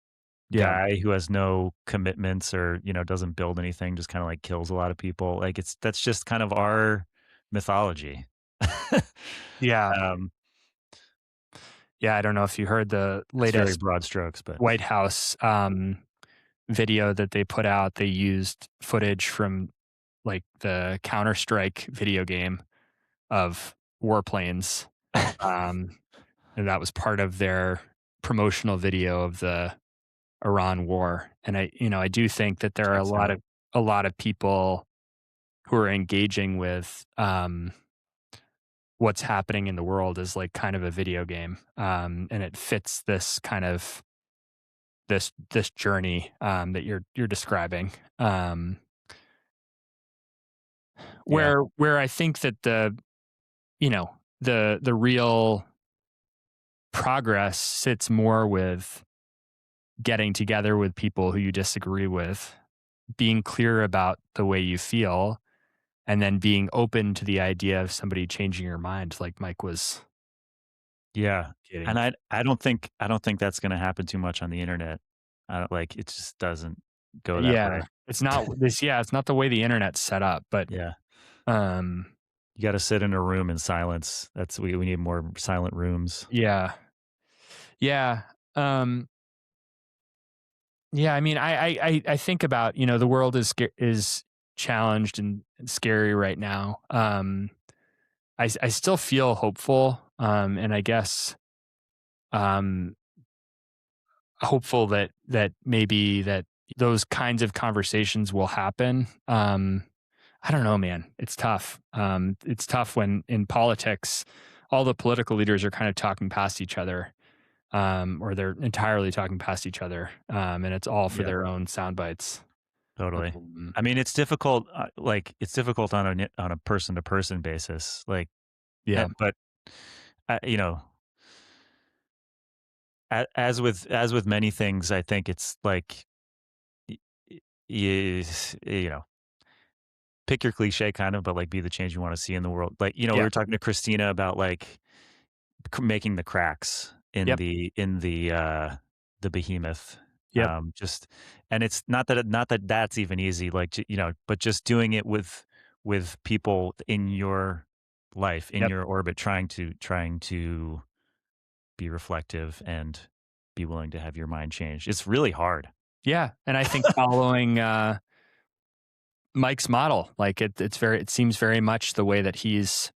yeah, guy who has no commitments, or, doesn't build anything, just kind of like kills a lot of people. Like that's just kind of our mythology. yeah. um Yeah, I don't know if you heard the It's very latest broad strokes, but White House video that they put out. They used footage from like the Counter-Strike video game of warplanes. Um, and that was part of their promotional video of the Iran war. And I do think that there are checks out. a lot of people who are engaging with what's happening in the world as like kind of a video game. And it fits this kind of this journey that you're describing. Yeah. Where I think that the real progress sits more with getting together with people who you disagree with, being clear about the way you feel, and then being open to the idea of somebody changing your mind, like Mike was Yeah. getting. And I don't think that's gonna happen too much on the internet. I don't like it just doesn't go that Yeah, way. it's not this. Yeah, it's not the way the internet's set up, but Yeah. um, You gotta sit in a room in silence. We need more silent rooms. yeah, yeah, um, yeah. I mean, I think about the world is challenged and scary right now. I still feel hopeful, and I guess um, hopeful that maybe that those kinds of conversations will happen. I don't know, man. It's tough. It's tough when in politics, all the political leaders are kind of talking past each other, or they're entirely talking past each other, and it's all for Yeah, their own sound bites. totally. Um, I mean, it's difficult, it's difficult on a person-to-person basis, like, yeah, but, you know, as with many things, I think it's like, y y you know, pick your cliche kind of, but, like, be the change you wanna see in the world. Like, we yeah, were talking to Christina about, like, making the cracks in yep, the behemoth. yep, Just and it's not that that's even easy, like, but just doing it with people in your life, in yep, your orbit, trying to be reflective and be willing to have your mind changed. It's really hard. yeah. And I think following Mike's model, like it seems very much the way that he's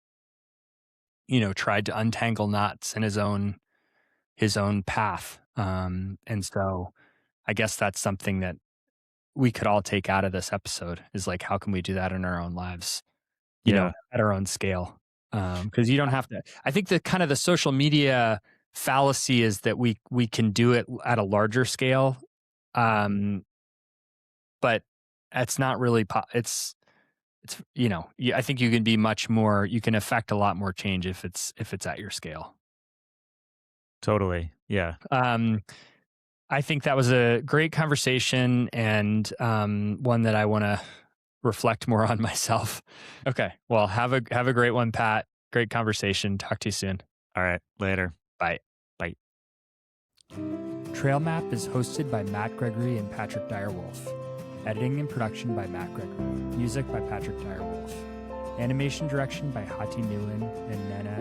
tried to untangle knots in his own path. And so I guess that's something that we could all take out of this episode is like, how can we do that in our own lives, Yeah, at our own scale? Because you don't have to. I think the kind of the social media fallacy is that we can do it at a larger scale, um, but it's not really. I think you can be much more. You can affect a lot more change if it's at your scale. totally. Yeah. Um, I think that was a great conversation and one that I want to reflect more on myself. Okay. Well, have a great one, Pat. Great conversation. Talk to you soon. All right. Later. Bye. Bye. Trail Map is hosted by Matt Gregory and Patrick Direwolf. Editing and production by Matt Gregory. Music by Patrick Direwolf. Animation direction by Hati Nguyen and Nana